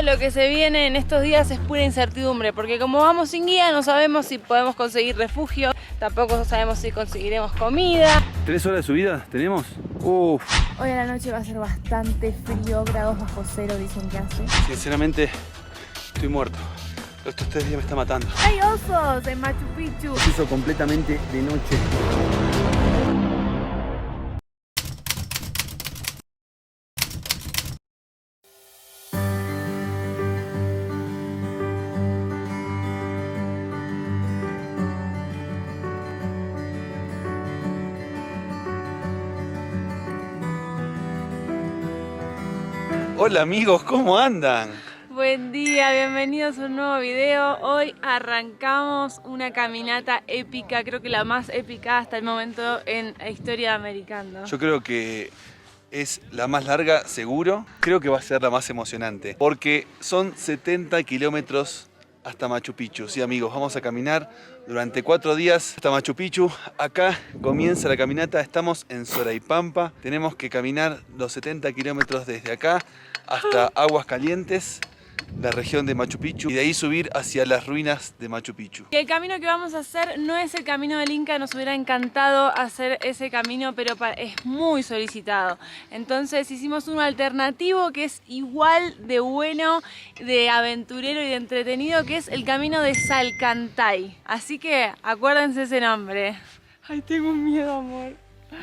Todo lo que se viene en estos días es pura incertidumbre, porque como vamos sin guía no sabemos si podemos conseguir refugio, tampoco sabemos si conseguiremos comida. 3 horas de subida tenemos. Uf. Hoy a la noche va a ser bastante frío, grados bajo cero dicen que hace. Sinceramente, estoy muerto. Estos 3 días me está matando. ¡Hay osos en Machu Picchu! Se hizo completamente de noche. Hola amigos, ¿cómo andan? Buen día, bienvenidos a un nuevo video. Hoy arrancamos una caminata épica, creo que la más épica hasta el momento en la historia de Americando. Yo creo que es la más larga, seguro. Creo que va a ser la más emocionante, porque son 70 kilómetros hasta Machu Picchu. Sí amigos, vamos a caminar durante 4 días hasta Machu Picchu. Acá comienza la caminata, estamos en Soraipampa. Tenemos que caminar los 70 kilómetros desde acá hasta Aguas Calientes, la región de Machu Picchu, y de ahí subir hacia las ruinas de Machu Picchu. Y el camino que vamos a hacer no es el camino del Inca, nos hubiera encantado hacer ese camino, pero es muy solicitado. Entonces hicimos uno alternativo que es igual de bueno, de aventurero y de entretenido, que es el camino de Salcantay. Así que acuérdense ese nombre. Ay, tengo miedo, amor.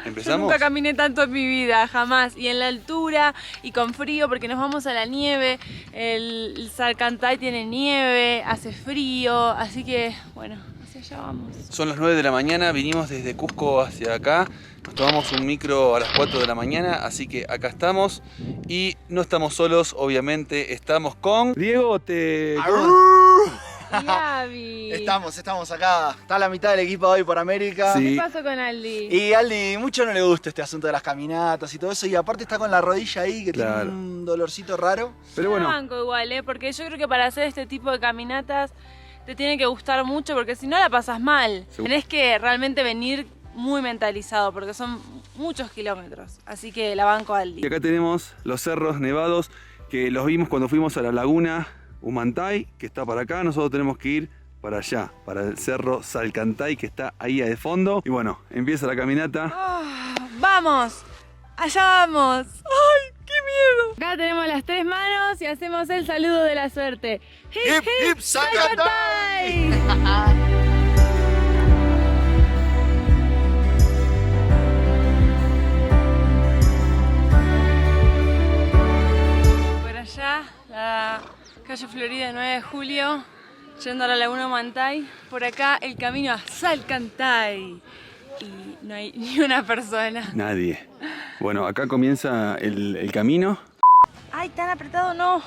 ¿Empezamos? Yo nunca caminé tanto en mi vida, jamás. Y en la altura y con frío porque nos vamos a la nieve. El Salcantay tiene nieve, hace frío, así que bueno, hacia allá vamos. Son las 9 de la mañana, vinimos desde Cusco hacia acá. Nos tomamos un micro a las 4 de la mañana, así que acá estamos. Y no estamos solos, obviamente, estamos con... Diego, Y Abby. Estamos acá, está la mitad del equipo hoy por América. Sí. ¿Qué pasó con Aldi? Y Aldi mucho no le gusta este asunto de las caminatas y todo eso, y aparte está con la rodilla ahí que Claro. tiene un dolorcito raro. Pero bueno, Banco igual, porque yo creo que para hacer este tipo de caminatas te tiene que gustar mucho, porque si no la pasas mal. Seguro. Tenés que realmente venir muy mentalizado, porque son muchos kilómetros. Así que la banco Aldi. y acá tenemos los cerros nevados que los vimos cuando fuimos a la laguna Humantay, que está para acá. Nosotros tenemos que ir para allá, para el cerro Salcantay, que está ahí de fondo. Y bueno, empieza la caminata. ¡Vamos! ¡Allá vamos! ¡Ay, qué miedo! Acá tenemos las 3 manos y hacemos el saludo de la suerte. ¡Hip, hip, Salcantay! Por allá, la calle Florida 9 de julio, yendo a la laguna Humantay. Por acá el camino a Salcantay. Y no hay ni una persona. Nadie. Bueno, acá comienza el camino. ¡Ay, tan apretado no!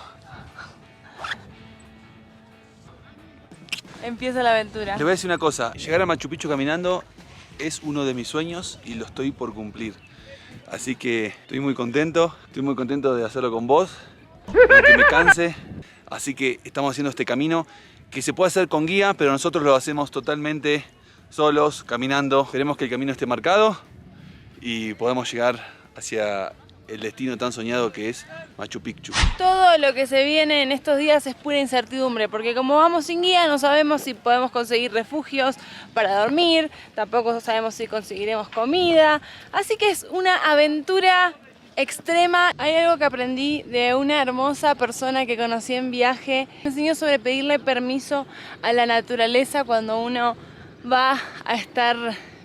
Empieza la aventura. Les voy a decir una cosa, llegar a Machu Picchu caminando es uno de mis sueños y lo estoy por cumplir. Así que estoy muy contento de hacerlo con vos, aunque me canse. Así que estamos haciendo este camino que se puede hacer con guía, pero nosotros lo hacemos totalmente solos, caminando. Esperemos que el camino esté marcado y podamos llegar hacia el destino tan soñado que es Machu Picchu. Todo lo que se viene en estos días es pura incertidumbre, porque como vamos sin guía no sabemos si podemos conseguir refugios para dormir, tampoco sabemos si conseguiremos comida, así que es una aventura extrema. Hay algo que aprendí de una hermosa persona que conocí en viaje. Me enseñó sobre pedirle permiso a la naturaleza cuando uno va a estar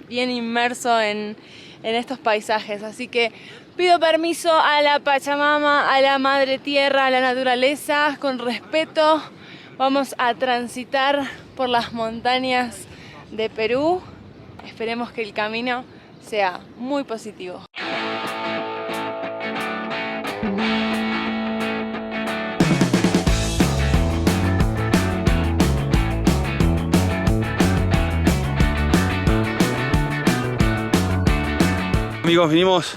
bien inmerso en estos paisajes, así que pido permiso a la Pachamama, a la Madre Tierra, a la naturaleza, con respeto. Vamos a transitar por las montañas de Perú. Esperemos que el camino sea muy positivo. Amigos, vinimos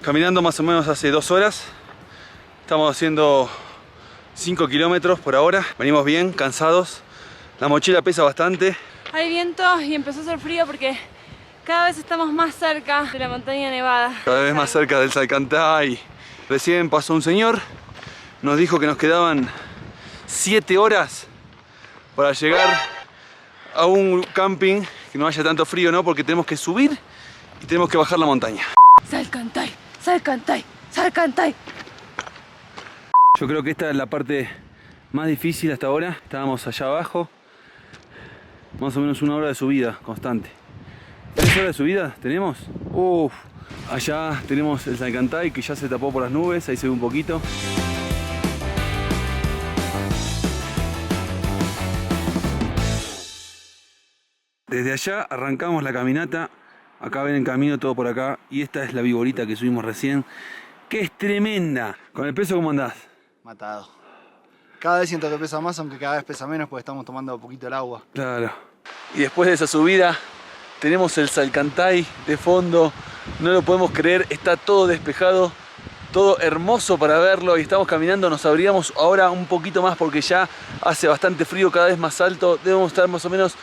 caminando más o menos hace 2 horas. Estamos haciendo 5 kilómetros por ahora. Venimos bien, cansados. La mochila pesa bastante. Hay viento y empezó a hacer frío porque cada vez estamos más cerca de la montaña nevada. Cada vez más cerca del Salcantay. Recién pasó un señor, nos dijo que nos quedaban 7 horas para llegar a un camping que no haya tanto frío, ¿no? Porque tenemos que subir y tenemos que bajar la montaña. Salcantay, Salcantay, Salcantay. Yo creo que esta es la parte más difícil hasta ahora. Estábamos allá abajo. Más o menos 1 hora de subida constante. 3 horas de subida tenemos. Uf. Allá tenemos el Salcantay que ya se tapó por las nubes. Ahí se ve un poquito. Desde allá arrancamos la caminata. Acá ven el camino todo por acá. Y esta es la viborita que subimos recién, que es tremenda. ¿Con el peso cómo andás? Matado. Cada vez siento que pesa más, aunque cada vez pesa menos porque estamos tomando poquito el agua. Claro. Y después de esa subida tenemos el Salcantay de fondo. No lo podemos creer, está todo despejado, todo hermoso para verlo. Y estamos caminando, nos abrigamos ahora un poquito más porque ya hace bastante frío, cada vez más alto. Debemos estar más o menos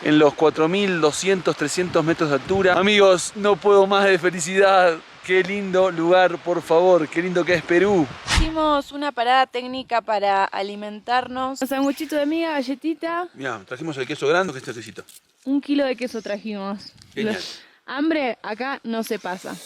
en los 4.200, 300 metros de altura. Amigos, no puedo más de felicidad. Qué lindo lugar, por favor, qué lindo que es Perú. Hicimos una parada técnica para alimentarnos. Un sanguchito de miga, galletita. Mirá, trajimos el queso grande, que este quesito. 1 kilo de queso trajimos. Genial. Hambre acá no se pasa.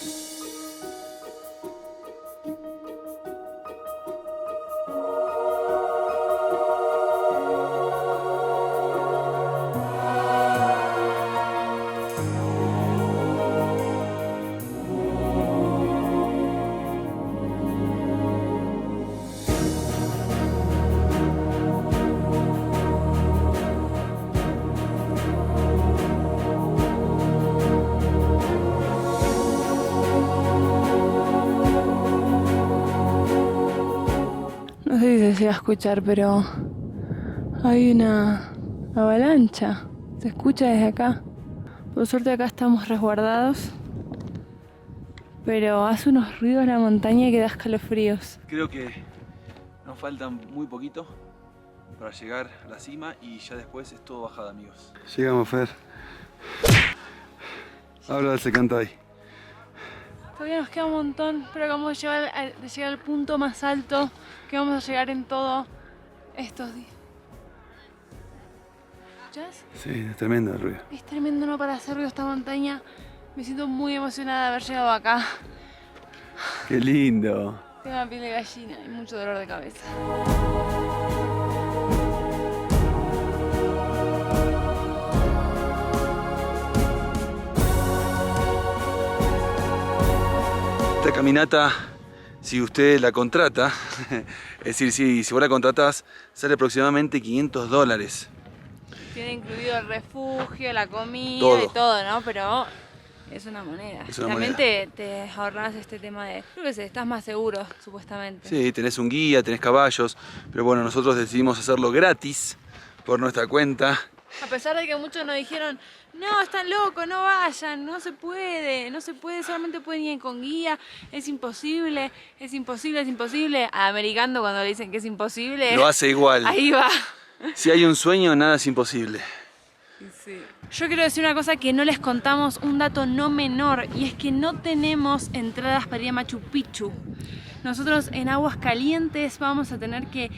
No sé si se llega a escuchar, pero hay una avalancha. Se escucha desde acá. Por suerte acá estamos resguardados. Pero hace unos ruidos la montaña que da escalofríos. Creo que nos falta muy poquito para llegar a la cima y ya después es todo bajada, amigos. Llegamos, Fer. Habla del Salcantay. Todavía nos queda un montón, pero acabamos de llegar al punto más alto que vamos a llegar en todos estos días. ¿Escuchás? Sí, es tremendo el ruido. Es tremendo no para hacer ruido esta montaña. Me siento muy emocionada de haber llegado acá. Qué lindo. Tengo la piel de gallina y mucho dolor de cabeza. Esta caminata, si usted la contrata, es decir, si vos la contratás, sale aproximadamente $500. Tiene incluido el refugio, la comida Todo. y todo, ¿no? Pero es una moneda. Es una También moneda. te ahorras este tema de... Creo que estás más seguro, supuestamente. Sí, tenés un guía, tenés caballos, pero bueno, nosotros decidimos hacerlo gratis por nuestra cuenta. A pesar de que muchos nos dijeron, no, están locos, no vayan, no se puede, solamente pueden ir con guía, es imposible, es imposible, es imposible. A Americano cuando le dicen que es imposible, Lo hace igual. ahí va. Si hay un sueño, nada es imposible. Sí. Yo quiero decir una cosa que no les contamos, un dato no menor, y es que no tenemos entradas para ir a Machu Picchu. Nosotros en Aguascalientes vamos a tener que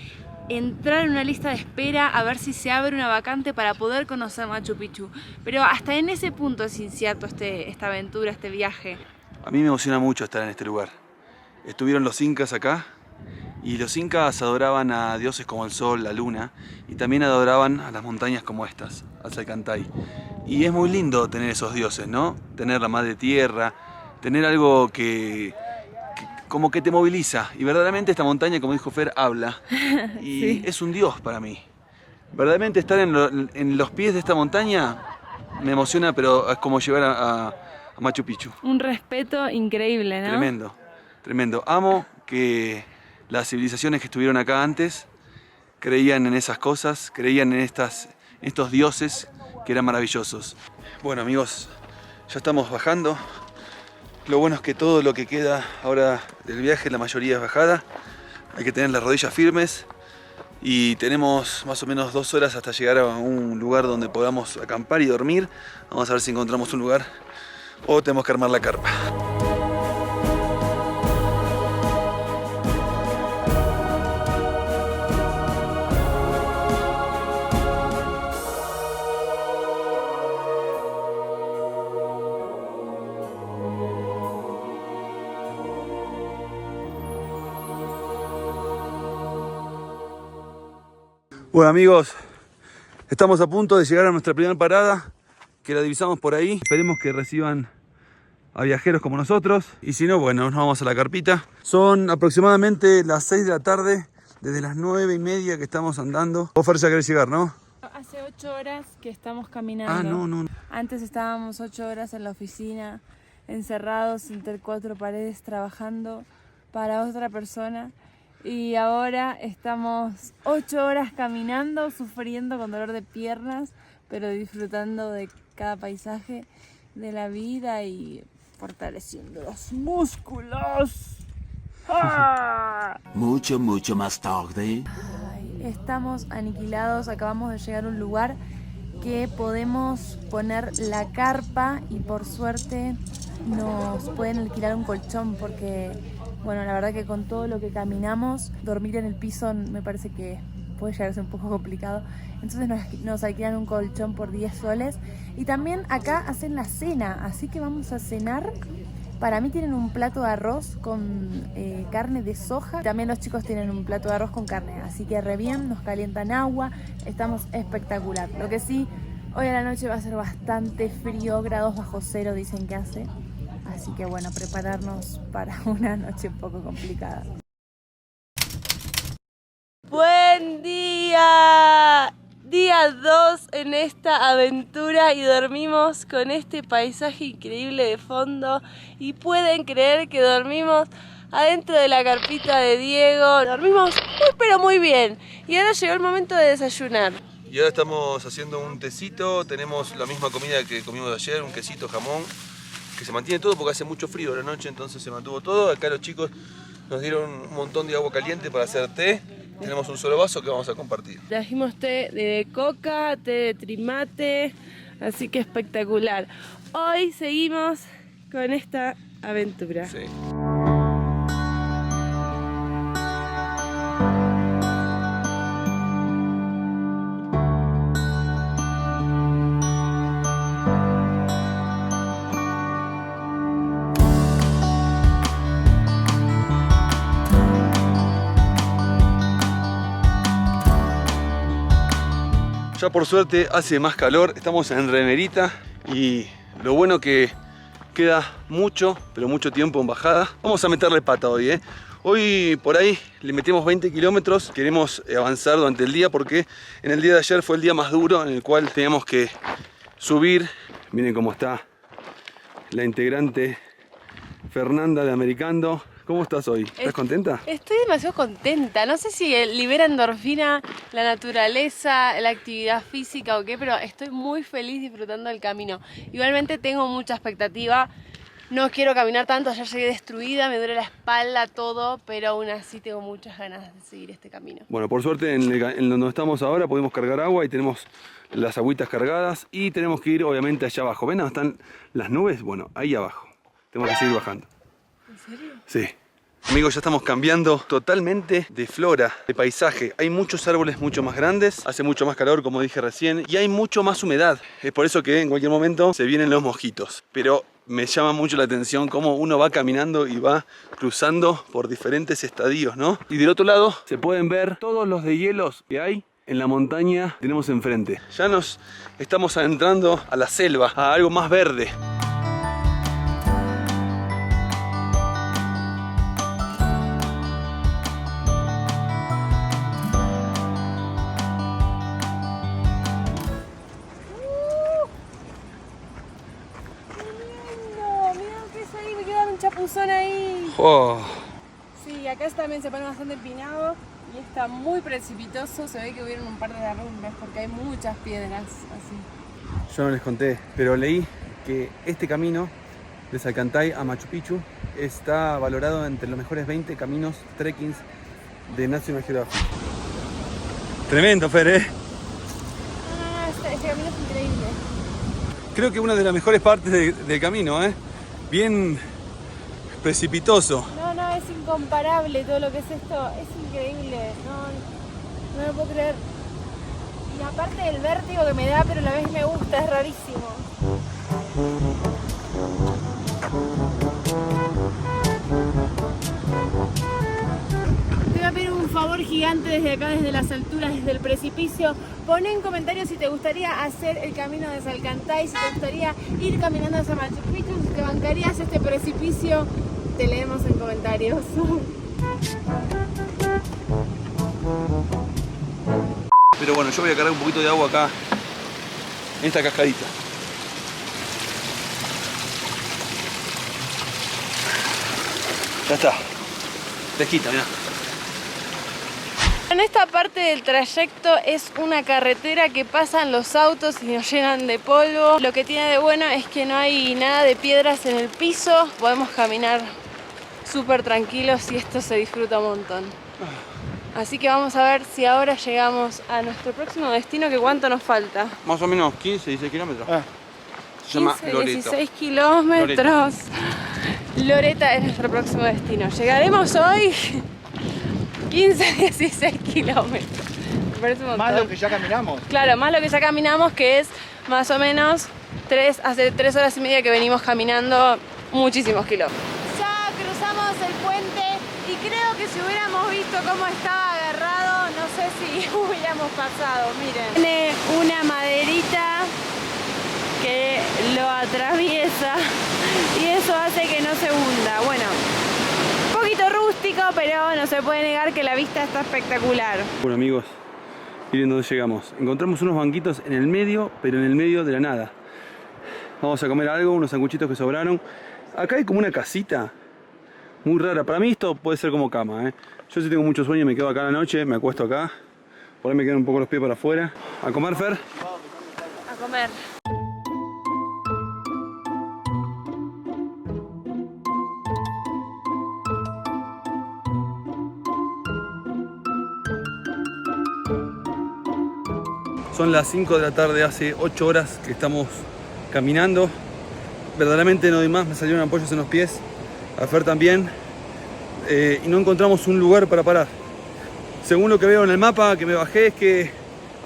entrar en una lista de espera a ver si se abre una vacante para poder conocer Machu Picchu. Pero hasta en ese punto es incierto esta aventura, este viaje. A mí me emociona mucho estar en este lugar. Estuvieron los incas acá y los incas adoraban a dioses como el sol, la luna y también adoraban a las montañas como estas, al Salcantay. Y es muy lindo tener esos dioses, ¿no? Tener la madre tierra, tener algo que como que te moviliza. Y verdaderamente esta montaña, como dijo Fer, habla. Y Sí. es un dios para mí. Verdaderamente estar en los pies de esta montaña me emociona, pero es como llegar a Machu Picchu. Un respeto increíble, ¿no? Tremendo, tremendo. Amo que las civilizaciones que estuvieron acá antes creían en esas cosas, creían en estos dioses que eran maravillosos. Bueno, amigos, ya estamos bajando. Lo bueno es que todo lo que queda ahora del viaje, la mayoría es bajada. Hay que tener las rodillas firmes y tenemos más o menos 2 horas hasta llegar a un lugar donde podamos acampar y dormir. Vamos a ver si encontramos un lugar o tenemos que armar la carpa. Bueno amigos, estamos a punto de llegar a nuestra primera parada, que la divisamos por ahí. Esperemos que reciban a viajeros como nosotros, y si no, bueno, nos vamos a la carpita. Son aproximadamente las 6 de la tarde, desde las 9:30 que estamos andando. Vos, Fer, ya querés llegar, ¿no? Hace 8 horas que estamos caminando. Ah, no. Antes estábamos 8 horas en la oficina, encerrados entre 4 paredes, trabajando para otra persona. Y ahora estamos 8 horas caminando, sufriendo con dolor de piernas, pero disfrutando de cada paisaje, de la vida y fortaleciendo los músculos. ¡Ah! Mucho más tarde. Ay, estamos aniquilados, acabamos de llegar a un lugar que podemos poner la carpa y por suerte nos pueden alquilar un colchón porque, bueno, la verdad que con todo lo que caminamos, dormir en el piso me parece que puede llegar a ser un poco complicado. Entonces nos alquilan un colchón por 10 soles. Y también acá hacen la cena, así que vamos a cenar. Para mí tienen un plato de arroz con carne de soja. También los chicos tienen un plato de arroz con carne. Así que re bien, nos calientan agua. Estamos espectacular. Lo que sí, hoy a la noche va a ser bastante frío, grados bajo cero dicen que hace. Así que bueno, prepararnos para una noche un poco complicada. ¡Buen día! Día 2 en esta aventura y dormimos con este paisaje increíble de fondo. Y pueden creer que dormimos adentro de la carpita de Diego. Dormimos muy pero muy bien. Y ahora llegó el momento de desayunar. Y ahora estamos haciendo un tecito. Tenemos la misma comida que comimos ayer, un quesito, jamón, que se mantiene todo porque hace mucho frío a la noche, entonces se mantuvo todo. Acá los chicos nos dieron un montón de agua caliente para hacer té. Tenemos un solo vaso que vamos a compartir. Trajimos té de coca, té de trimate, así que espectacular. Hoy seguimos con esta aventura. Sí. Ya por suerte hace más calor, estamos en remerita y lo bueno que queda mucho, pero mucho tiempo en bajada. Vamos a meterle pata hoy, ¿eh? Hoy por ahí le metemos 20 kilómetros, queremos avanzar durante el día porque en el día de ayer fue el día más duro en el cual teníamos que subir. Miren cómo está la integrante Fernanda de Americando. ¿Cómo estás hoy? ¿Estás contenta? Estoy demasiado contenta. No sé si libera endorfina, la naturaleza, la actividad física o qué, pero estoy muy feliz disfrutando del camino. Igualmente tengo mucha expectativa. No quiero caminar tanto, ayer llegué destruida, me duele la espalda, todo, pero aún así tengo muchas ganas de seguir este camino. Bueno, por suerte en donde estamos ahora podemos cargar agua y tenemos las agüitas cargadas y tenemos que ir obviamente allá abajo. ¿Ven dónde están las nubes? Bueno, ahí abajo. Tenemos que seguir bajando. ¿En serio? Sí. Amigos, ya estamos cambiando totalmente de flora, de paisaje. Hay muchos árboles mucho más grandes, hace mucho más calor como dije recién y hay mucho más humedad. Es por eso que en cualquier momento se vienen los mosquitos. Pero me llama mucho la atención cómo uno va caminando y va cruzando por diferentes estadios, ¿no? Y del otro lado se pueden ver todos los deshielos que hay en la montaña que tenemos enfrente. Ya nos estamos adentrando a la selva, a algo más verde. Chapuzón ahí. Oh. Sí, acá también se pone bastante empinado y está muy precipitoso. Se ve que hubieron un par de derrumbes porque hay muchas piedras así. Yo no les conté, pero leí que este camino de Salcantay a Machu Picchu está valorado entre los mejores 20 caminos trekkings de National Geographic. Tremendo, Fer, ¿eh? Este camino es increíble. Creo que una de las mejores partes del camino, ¿eh? Bien precipitoso. No, es incomparable todo lo que es esto. Es increíble. No lo puedo creer. Y aparte del vértigo que me da, pero a la vez me gusta, es rarísimo. Te voy a pedir un favor. favor gigante desde acá, desde las alturas, desde el precipicio. Pon en comentarios si te gustaría hacer el camino de Salcantay, si te gustaría ir caminando hacia Machu Picchu, si te bancarías este precipicio. Te leemos en comentarios. Pero bueno, yo voy a cargar un poquito de agua acá, en esta cascadita. Ya está. Fresquita, mirá. En esta parte del trayecto es una carretera que pasan los autos y nos llenan de polvo. Lo que tiene de bueno es que no hay nada de piedras en el piso. Podemos caminar súper tranquilos y esto se disfruta un montón. Así que vamos a ver si ahora llegamos a nuestro próximo destino, que cuánto nos falta. Más o menos 15, 16 kilómetros. Se llama 15, Loreto. 16 kilómetros. Loreta es nuestro próximo destino. Llegaremos hoy 15, 16 kilómetros. Me parece un montón. Más lo que ya caminamos. Claro, más lo que ya caminamos, que es más o menos hace 3 horas y media que venimos caminando muchísimos kilómetros. Ya cruzamos el puente y creo que si hubiéramos visto cómo estaba agarrado, no sé si hubiéramos pasado. Miren, tiene una maderita que lo atraviesa y eso hace que no se hunda. Bueno, un poquito rústico, pero no se puede negar que la vista está espectacular. Bueno amigos, miren dónde llegamos. Encontramos unos banquitos en el medio, pero en el medio de la nada. Vamos a comer algo, unos sanguchitos que sobraron. Acá hay como una casita muy rara. Para mí esto puede ser como cama, ¿eh? Yo si tengo mucho sueño me quedo acá a la noche, me acuesto acá. Por ahí me quedan un poco los pies para afuera. ¿A comer, Fer? A comer. Son las 5 de la tarde, hace 8 horas que estamos caminando. Verdaderamente no doy más, me salieron ampollas en los pies. A Fer también. Y no encontramos un lugar para parar. Según lo que veo en el mapa que me bajé, es que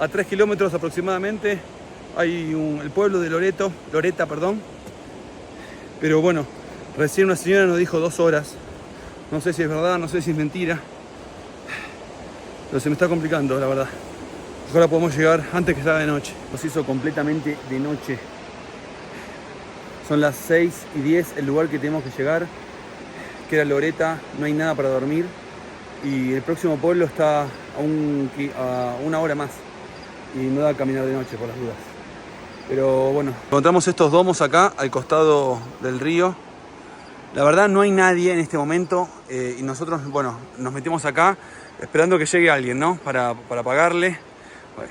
a 3 kilómetros aproximadamente hay el pueblo de Loreta, perdón. Pero bueno, recién una señora nos dijo 2 horas. No sé si es verdad, no sé si es mentira. Pero se me está complicando, la verdad. Ahora podemos llegar antes que sea de noche. Nos hizo completamente de noche. Son las 6:10, el lugar que tenemos que llegar, que era Loreta, no hay nada para dormir. Y el próximo pueblo está a 1 hora más. Y no da a caminar de noche por las dudas. Pero bueno. Encontramos estos domos acá, al costado del río. La verdad no hay nadie en este momento. Y nosotros, bueno, nos metimos acá esperando que llegue alguien, ¿no? Para pagarle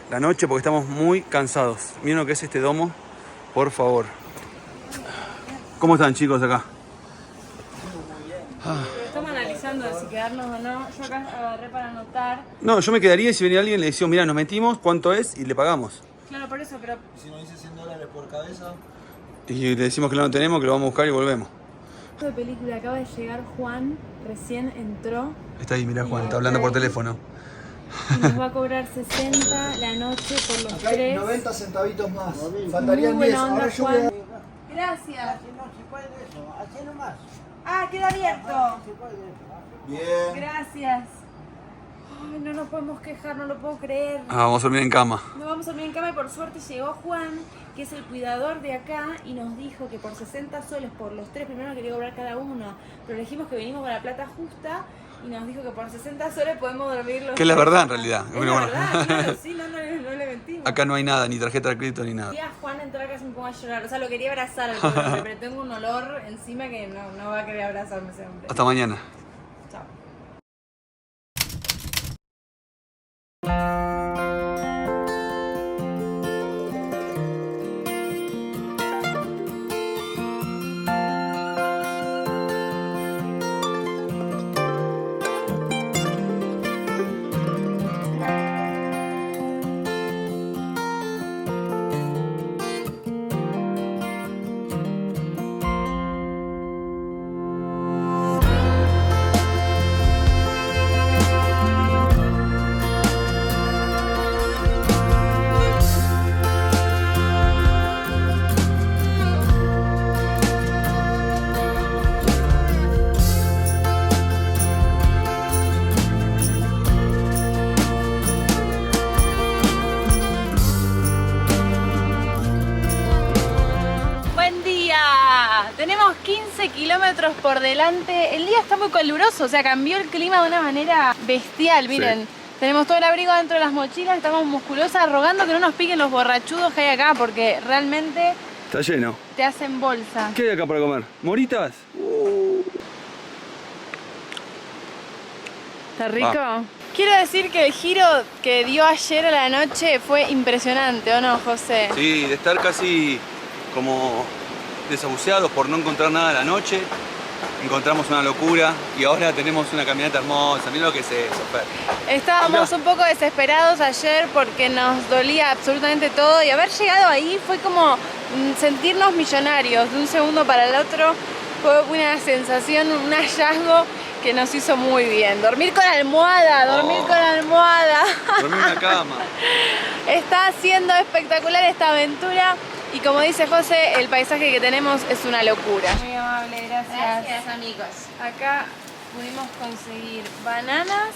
la noche porque estamos muy cansados. Miren lo que es este domo, por favor. ¿Cómo están, chicos, acá? Estamos analizando si quedarnos o no. Yo acá agarré para anotar. No, yo me quedaría y si venía alguien le decía, mira, nos metimos, ¿cuánto es? Y le pagamos. Claro, por eso, pero... Si nos dice $100 por cabeza. Y le decimos que no lo tenemos, que lo vamos a buscar y volvemos. de película, acaba de llegar Juan, recién entró. Está ahí, mirá Juan, está hablando por teléfono. Y nos va a cobrar 60 la noche por los Acá hay tres. 90 centavitos más. Muy Faltarían 10. buena onda, Ahora yo voy a... Juan. Gracias. No se puede eso, así nomás. Ah, queda abierto. Se puede eso. Bien. Gracias. Ay, no nos podemos quejar, no lo puedo creer. Ah, vamos a dormir en cama. Nos vamos a dormir en cama y por suerte llegó Juan, que es el cuidador de acá, y nos dijo que por 60 soles por los tres primeros quería cobrar cada uno. Pero le dijimos que venimos con la plata justa y nos dijo que por 60 soles podemos dormir los Que es la tres. verdad en realidad. Es Bueno, la bueno. verdad, claro, sí, no le mentimos. Acá no hay nada, ni tarjeta de crédito ni nada. Vi a Juan entrar casi me pongo a llorar. O sea, lo quería abrazar al pobre, pero tengo un olor encima que no va a querer abrazarme ese hombre. Hasta mañana. Chao. 15 kilómetros por delante. El día está muy caluroso, o sea, cambió el clima de una manera bestial, miren. Sí. Tenemos todo el abrigo dentro de las mochilas, estamos musculosas, rogando que no nos piquen los borrachudos que hay acá, porque realmente... Está lleno. Te hacen bolsa. ¿Qué hay acá para comer? ¿Moritas? ¿Está rico? Quiero decir que el giro que dio ayer a la noche fue impresionante, ¿o no, José? Sí, de estar casi como desahuciados por no encontrar nada a la noche, encontramos una locura y ahora tenemos una caminata hermosa. Mira lo que es eso, Fer. Estábamos un poco desesperados ayer porque nos dolía absolutamente todo y haber llegado ahí fue como sentirnos millonarios de un segundo para el otro. Fue una sensación, un hallazgo que nos hizo muy bien. Dormir con almohada, dormir con almohada. Dormir en la cama. Está siendo espectacular esta aventura y como dice José, el paisaje que tenemos es una locura. Muy amable, gracias. Gracias, amigos. Acá pudimos conseguir bananas,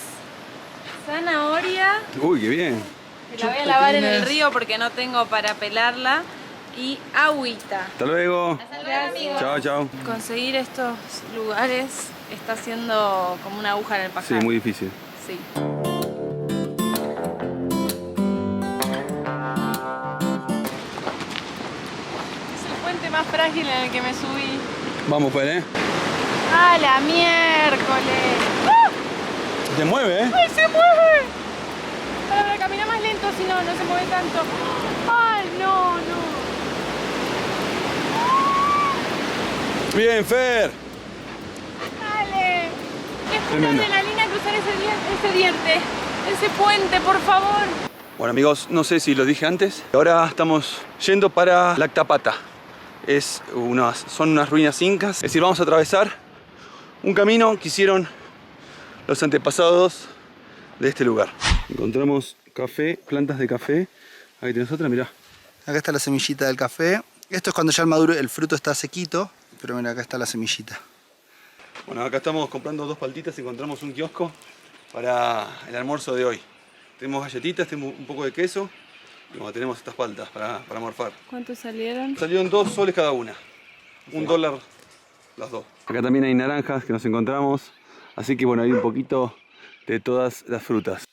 zanahoria. Uy, qué bien. Que la voy a lavar en el río porque no tengo para pelarla. Y agüita. Hasta luego. Hasta luego, amigos. Chao, chao. Conseguir estos lugares está siendo como una aguja en el pajar. Sí, muy difícil. Sí. Es el puente más frágil en el que me subí. Vamos, Fer, ¿eh? ¡Ah, la miércoles! ¡Ah! Se mueve, ¿eh? ¡Ay, se mueve! Para caminar más lento, si no, no se mueve tanto. ¡Ay, no, no! Bien, Fer. Dale. Es pura Tremendo. adrenalina cruzar ese diente, ese puente, por favor. Bueno, amigos, no sé si lo dije antes. Ahora estamos yendo para Lactapata. Son unas ruinas incas. Es decir, vamos a atravesar un camino que hicieron los antepasados de este lugar. Encontramos café, plantas de café. Ahí tenés otra, mirá. Acá está la semillita del café. Esto es cuando ya el fruto está sequito. Pero mira, acá está la semillita. Bueno, acá estamos comprando 2 paltitas. Encontramos un kiosco para el almuerzo de hoy. Tenemos galletitas, tenemos un poco de queso. Y bueno, tenemos estas paltas para morfar. ¿Cuántos salieron? Salieron 2 soles cada una. $1 las 2. Acá también hay naranjas que nos encontramos. Así que bueno, hay un poquito de todas las frutas.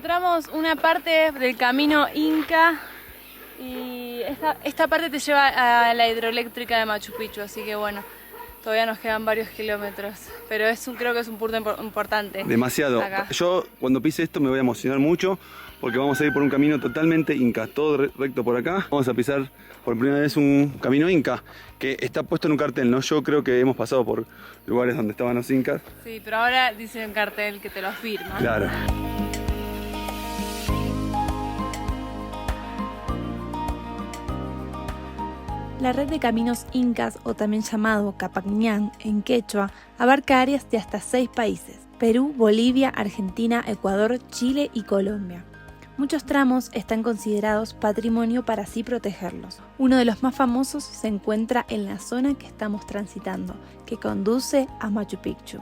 Encontramos una parte del camino Inca y esta parte te lleva a la hidroeléctrica de Machu Picchu, así que bueno, todavía nos quedan varios kilómetros, pero creo que es un punto importante. Demasiado. Acá. Yo cuando pise esto me voy a emocionar mucho porque vamos a ir por un camino totalmente inca, todo recto por acá. Vamos a pisar por primera vez un camino inca que está puesto en un cartel, ¿no? Yo creo que hemos pasado por lugares donde estaban los incas. Sí, pero ahora dice un cartel que te lo afirma. Claro. La red de caminos incas, o también llamado Capacñán en quechua, abarca áreas de hasta 6 países: Perú, Bolivia, Argentina, Ecuador, Chile y Colombia. Muchos tramos están considerados patrimonio para así protegerlos. Uno de los más famosos se encuentra en la zona que estamos transitando, que conduce a Machu Picchu.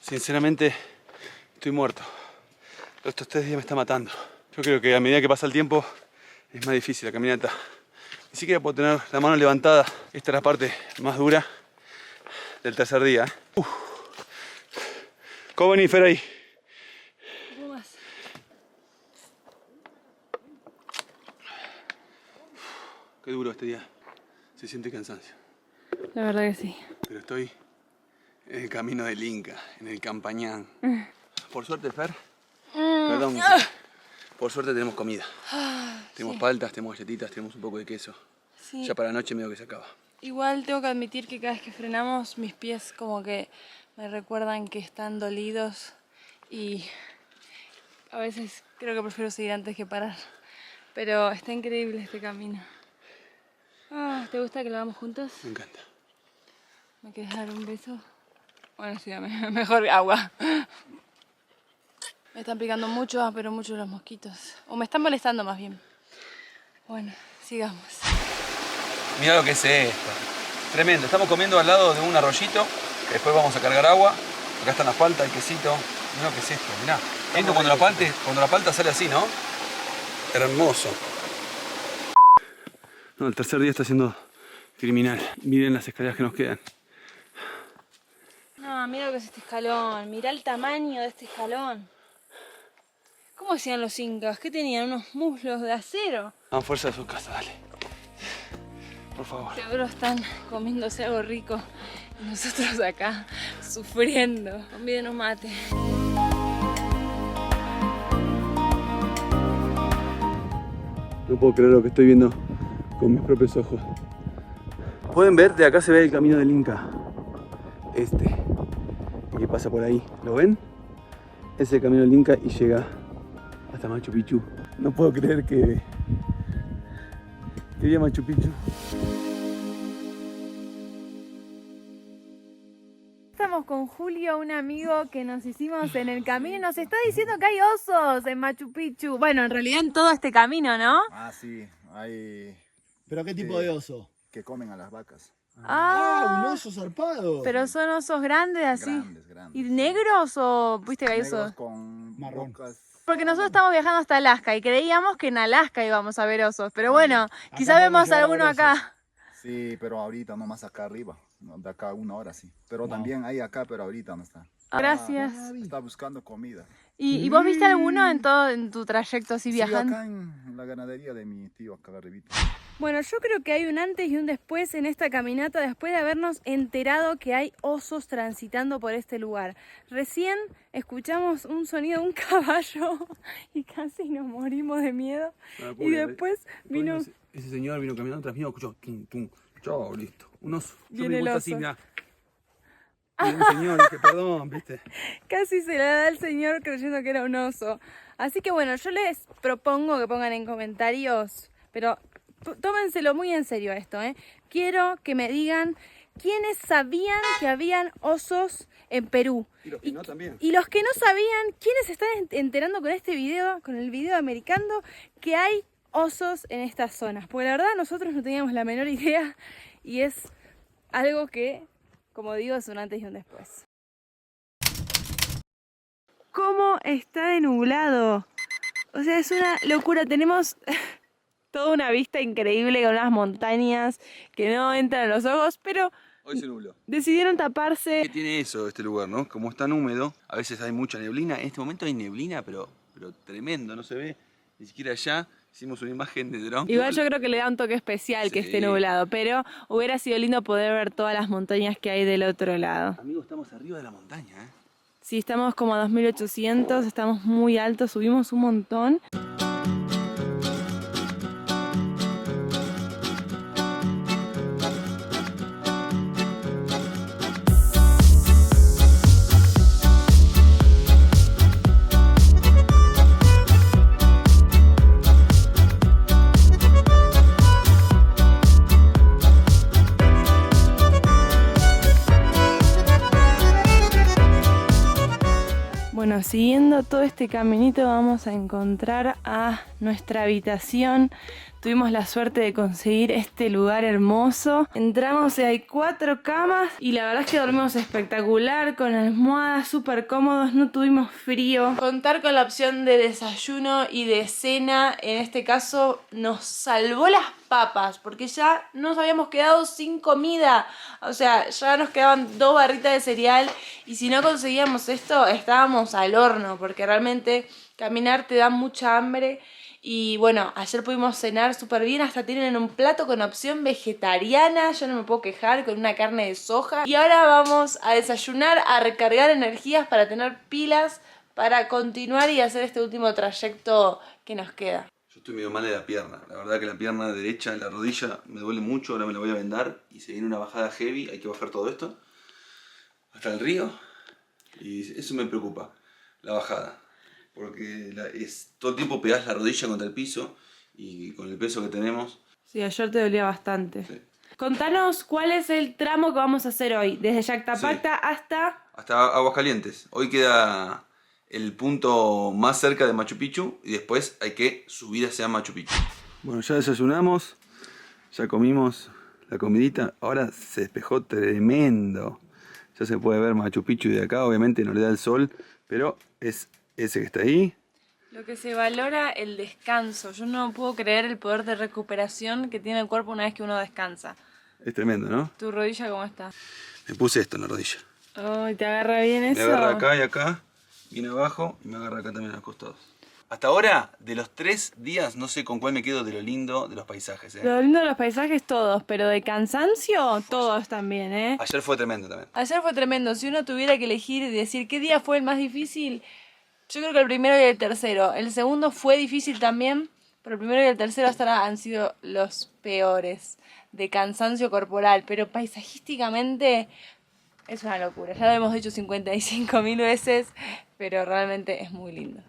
Sinceramente, estoy muerto. Estos 3 días me está matando. Yo creo que a medida que pasa el tiempo es más difícil la caminata. Ni siquiera puedo tener la mano levantada. Esta es la parte más dura del 3er día. ¿Cómo venís, Fer, ahí? Qué duro este día. Se siente cansancio. La verdad que sí. Pero estoy en el camino del Inca, en el Campañán. Por suerte, Fer. Perdón. Por suerte tenemos comida. Tenemos paltas, tenemos galletitas, tenemos un poco de queso. Sí. Ya para la noche medio que se acaba. Igual tengo que admitir que cada vez que frenamos mis pies como que me recuerdan que están dolidos y a veces creo que prefiero seguir antes que parar. Pero está increíble este camino. ¿Te gusta que lo hagamos juntos? Me encanta. ¿Me quieres dar un beso? Bueno, sí, dame mejor agua. Me están picando mucho, pero mucho los mosquitos. O me están molestando más bien. Bueno, sigamos. Mirá lo que es esto. Tremendo. Estamos comiendo al lado de un arroyito, que después vamos a cargar agua. Acá está la palta, el quesito. Mirá lo que es esto, mirá. Esto cuando la palta sale así, ¿no? Hermoso. No, el tercer día está siendo criminal. Miren las escaleras que nos quedan. No, mira lo que es este escalón. Mirá el tamaño de este escalón. ¿Cómo hacían los incas? ¿Qué tenían? ¿Unos muslos de acero? Hagan fuerza de su casa, dale. Por favor. Seguro están comiéndose algo rico. Y nosotros acá, sufriendo. Convídenos mate. No puedo creer lo que estoy viendo con mis propios ojos. Pueden ver, de acá se ve el camino del Inca. Este. Que pasa por ahí. ¿Lo ven? Es el camino del Inca y llega hasta Machu Picchu. No puedo creer que vi a Machu Picchu. Estamos con Julio, un amigo que nos hicimos en el camino y nos está diciendo que hay osos en Machu Picchu. Bueno, en realidad en todo este camino, ¿no? Ah, sí, hay ¿Pero qué tipo de oso? que comen a las vacas. Ah, un oso zarpado. Pero son osos grandes así. Grandes. ¿Y negros o viste que hay Negros osos? con Marrón. bocas. Porque nosotros estamos viajando hasta Alaska y creíamos que en Alaska íbamos a ver osos. Pero bueno, quizá podemos vemos llegar a alguno ver osos. acá. Sí, pero ahorita nomás acá arriba. No, de acá a 1 hora sí. Pero también hay acá, pero ahorita no está. Gracias. Está buscando comida. ¿Y vos viste alguno en tu trayecto así Sí, viajando? acá en la ganadería de mi tío, acá arribita. Bueno, yo creo que hay un antes y un después en esta caminata después de habernos enterado que hay osos transitando por este lugar. Recién escuchamos un sonido de un caballo y casi nos morimos de miedo. Y después vino... Ese señor vino caminando tras mío, escuchó tum, tum. Chao, listo. Un oso. Yo Viene me di el vuelta oso. así, mirá. Viene un señor, que perdón, viste. Casi se la da el señor creyendo que era un oso. Así que bueno, yo les propongo que pongan en comentarios, pero tómenselo muy en serio esto, ¿eh? Quiero que me digan quiénes sabían que habían osos en Perú. Y los que no también. Y los que no sabían, ¿quiénes se están enterando con este video, con el video americano, que hay osos en estas zonas? Porque la verdad nosotros no teníamos la menor idea y es algo que, como digo, es un antes y un después. ¿Cómo está de nublado? O sea, es una locura. Tenemos toda una vista increíble con unas montañas que no entran a los ojos, pero Hoy se nubló. decidieron taparse. ¿Qué tiene eso este lugar, no? Como es tan húmedo, a veces hay mucha neblina. En este momento hay neblina, pero tremendo, no se ve ni siquiera allá. Hicimos una imagen de dron. Igual yo creo que le da un toque especial que Sí. esté nublado, pero hubiera sido lindo poder ver todas las montañas que hay del otro lado. Amigos, estamos arriba de la montaña, ¿eh? Sí, estamos como a 2800, estamos muy altos, subimos un montón. Bueno, siguiendo todo este caminito vamos a encontrar a nuestra habitación. Tuvimos la suerte de conseguir este lugar hermoso. Entramos y hay 4 camas y la verdad es que dormimos espectacular, con almohadas súper cómodos, no tuvimos frío. Contar con la opción de desayuno y de cena, en este caso, nos salvó las papas, porque ya nos habíamos quedado sin comida. O sea, ya nos quedaban 2 barritas de cereal y si no conseguíamos esto, estábamos al horno, porque realmente caminar te da mucha hambre. Y bueno, ayer pudimos cenar súper bien, hasta tienen un plato con opción vegetariana, yo no me puedo quejar, con una carne de soja. Y ahora vamos a desayunar, a recargar energías para tener pilas, para continuar y hacer este último trayecto que nos queda. Yo estoy medio mal de la pierna. La verdad que la pierna derecha, en la rodilla, me duele mucho. Ahora me la voy a vendar y se viene una bajada heavy. Hay que bajar todo esto hasta el río. Y eso me preocupa, la bajada. Porque todo el tiempo pegás la rodilla contra el piso y con el peso que tenemos. Sí, ayer te dolía bastante. Sí. Contanos cuál es el tramo que vamos a hacer hoy, desde Yactapacta hasta... Hasta Aguascalientes. Hoy queda el punto más cerca de Machu Picchu y después hay que subir hacia Machu Picchu. Bueno, ya desayunamos, ya comimos la comidita, ahora se despejó tremendo. Ya se puede ver Machu Picchu de acá, obviamente no le da el sol, pero es ese que está ahí. Lo que se valora, el descanso. Yo no puedo creer el poder de recuperación que tiene el cuerpo una vez que uno descansa. Es tremendo, ¿no? ¿Tu rodilla cómo está? Me puse esto en la rodilla. Ay, ¿te agarra bien eso? Me agarra acá y acá, viene abajo y me agarra acá también a los costados. Hasta ahora, de los 3 días, no sé con cuál me quedo de lo lindo de los paisajes. Lo lindo de los paisajes todos, pero de cansancio todos también, ¿eh? Ayer fue tremendo también. Ayer fue tremendo. Si uno tuviera que elegir y decir qué día fue el más difícil, yo creo que el primero y el tercero. El segundo fue difícil también, pero el primero y el tercero hasta ahora han sido los peores de cansancio corporal. Pero paisajísticamente es una locura. Ya lo hemos dicho 55.000 veces, pero realmente es muy lindo.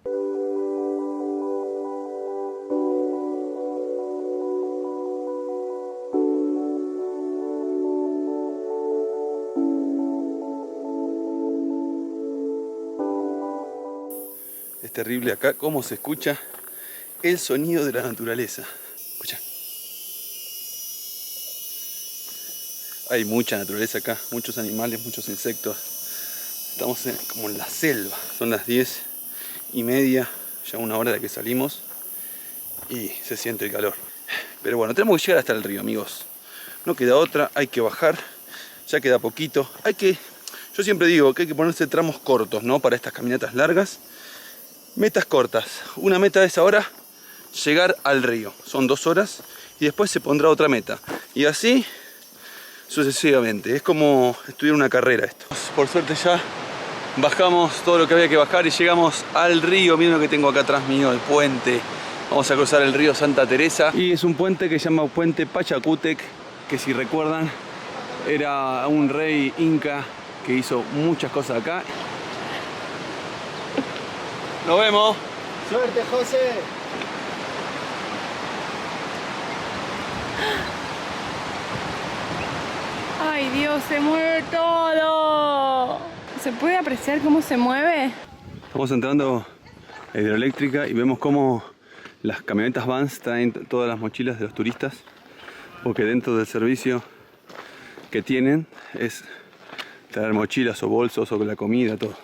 Es terrible acá cómo se escucha el sonido de la naturaleza. Escucha. Hay mucha naturaleza acá, muchos animales, muchos insectos. Estamos como en la selva. Son las 10:30, ya una hora de que salimos y se siente el calor. Pero bueno, tenemos que llegar hasta el río, amigos. No queda otra, hay que bajar, ya queda poquito. Yo siempre digo que hay que ponerse tramos cortos, ¿no? Para estas caminatas largas. Metas cortas. Una meta es ahora llegar al río. Son 2 horas y después se pondrá otra meta. Y así sucesivamente. Es como estudiar una carrera esto. Por suerte ya bajamos todo lo que había que bajar y llegamos al río. Miren lo que tengo acá atrás mío, el puente. Vamos a cruzar el río Santa Teresa. Y es un puente que se llama Puente Pachacútec, que si recuerdan era un rey inca que hizo muchas cosas acá. Nos vemos. Suerte, José. ¡Ay, Dios! ¡Se mueve todo! ¿Se puede apreciar cómo se mueve? Estamos entrando a hidroeléctrica y vemos cómo las camionetas Vans traen todas las mochilas de los turistas, porque dentro del servicio que tienen es traer mochilas o bolsos o la comida, todo.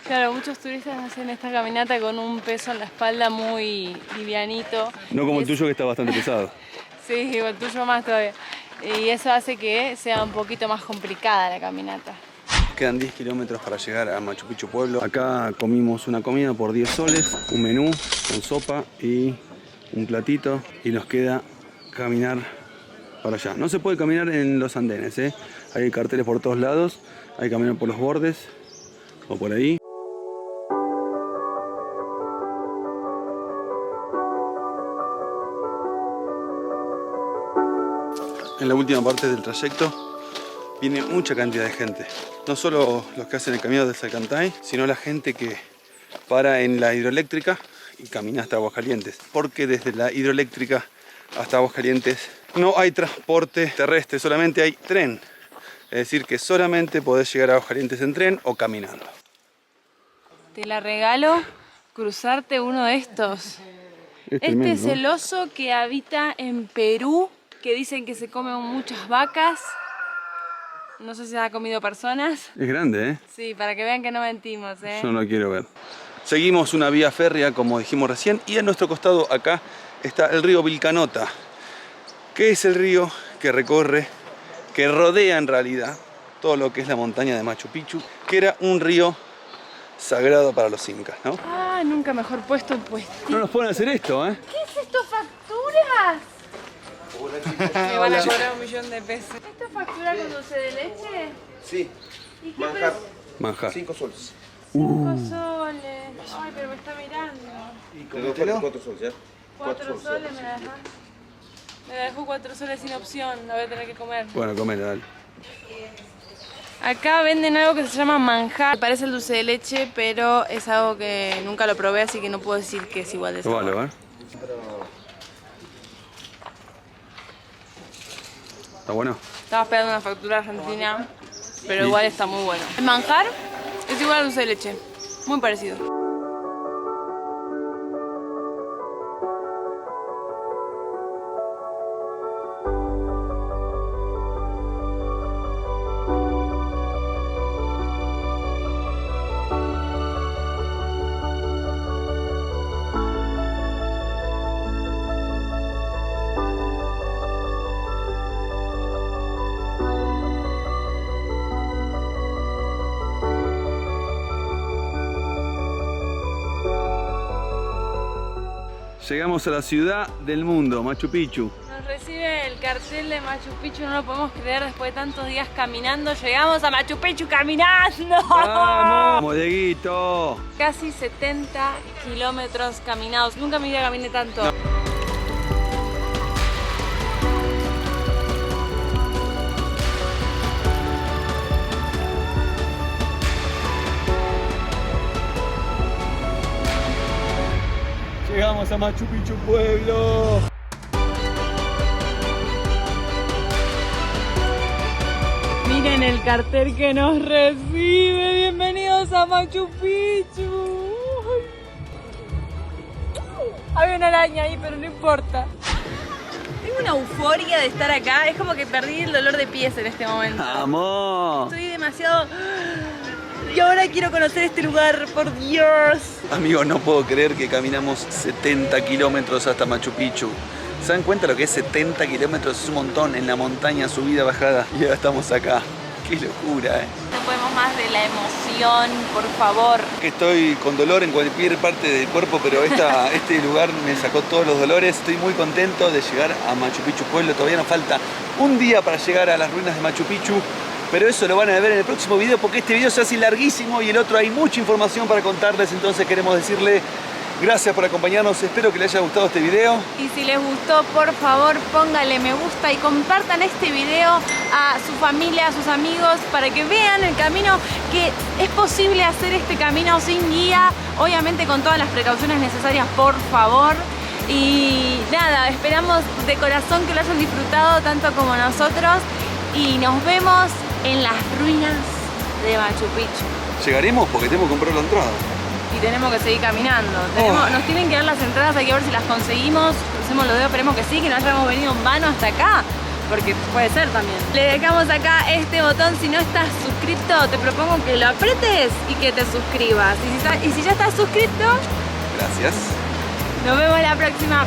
Claro, muchos turistas hacen esta caminata con un peso en la espalda muy livianito. No como el tuyo, que está bastante pesado. Sí, el tuyo más todavía. Y eso hace que sea un poquito más complicada la caminata. Quedan 10 kilómetros para llegar a Machu Picchu Pueblo. Acá comimos una comida por 10 soles, un menú con sopa y un platito. Y nos queda caminar para allá. No se puede caminar en los andenes, ¿eh? Hay carteles por todos lados, hay que caminar por los bordes o por ahí. En la última parte del trayecto viene mucha cantidad de gente. No solo los que hacen el camino de Salcantay, sino la gente que para en la hidroeléctrica y camina hasta Aguascalientes. Porque desde la hidroeléctrica hasta Aguascalientes no hay transporte terrestre, solamente hay tren. Es decir, que solamente podés llegar a Aguascalientes en tren o caminando. Te la regalo cruzarte uno de estos. Tremendo, Este es el oso que habita en Perú, que dicen que se come muchas vacas. No sé si ha comido personas. Es grande, ¿eh? Sí, para que vean que no mentimos, ¿eh? Yo no lo quiero ver. Seguimos una vía férrea, como dijimos recién, y a nuestro costado acá está el río Vilcanota, que es el río que recorre, que rodea en realidad todo lo que es la montaña de Machu Picchu, que era un río sagrado para los incas, ¿no? Ah, nunca mejor puesto un puestito. No nos pueden hacer esto, ¿eh? ¿Qué es esto? ¿Facturas? Me van a cobrar 1.000.000 de pesos. ¿Esto es factura con dulce de leche? Sí, ¿Y qué manjar, Manjar. 5 soles. 5 soles. Ay, pero me está mirando. ¿Te doy 4 soles ya? 4 soles me la dejó. Me la dejó 4 soles sin opción, la voy a tener que comer. Bueno, comer, dale. Acá venden algo que se llama manjar. Parece el dulce de leche, pero es algo que nunca lo probé, así que no puedo decir que es igual de sabor. Probalo, ¿eh? ¿Está bueno? Estaba esperando una factura argentina, pero igual está muy bueno. El manjar es igual al dulce de leche, muy parecido. Llegamos a la ciudad del mundo, Machu Picchu. Nos recibe el cartel de Machu Picchu, no lo podemos creer después de tantos días caminando. Llegamos a Machu Picchu caminando. ¡Vamos, Dieguito! Casi 70 kilómetros caminados. Nunca en mi vida caminé tanto. No. Llegamos a Machu Picchu, pueblo. Miren el cartel que nos recibe. Bienvenidos a Machu Picchu. Hay una araña ahí, pero no importa. Tengo una euforia de estar acá. Es como que perdí el dolor de pies en este momento. ¡Vamos! Estoy demasiado... Y ahora quiero conocer este lugar, por Dios. Amigos, no puedo creer que caminamos 70 kilómetros hasta Machu Picchu. ¿Se dan cuenta lo que es 70 kilómetros? Es un montón en la montaña, subida, bajada. Y ahora estamos acá. ¡Qué locura, No podemos más de la emoción, por favor. Que estoy con dolor en cualquier parte del cuerpo, pero este lugar me sacó todos los dolores. Estoy muy contento de llegar a Machu Picchu, pueblo. Todavía nos falta un día para llegar a las ruinas de Machu Picchu. Pero eso lo van a ver en el próximo video, porque este video se hace larguísimo y el otro hay mucha información para contarles. Entonces queremos decirle gracias por acompañarnos. Espero que les haya gustado este video. Y si les gustó, por favor, póngale me gusta y compartan este video a su familia, a sus amigos, para que vean el camino, que es posible hacer este camino sin guía, obviamente con todas las precauciones necesarias, por favor. Y nada, esperamos de corazón que lo hayan disfrutado tanto como nosotros y nos vemos en las ruinas de Machu Picchu. Llegaremos porque tenemos que comprar la entrada. Y tenemos que seguir caminando. Nos tienen que dar las entradas, hay que ver si las conseguimos. Crucemos los dedos, esperemos que sí, que no hayamos venido en vano hasta acá. Porque puede ser también. Le dejamos acá este botón. Si no estás suscrito, te propongo que lo apretes y que te suscribas. Y si ya estás suscrito, gracias. Nos vemos la próxima.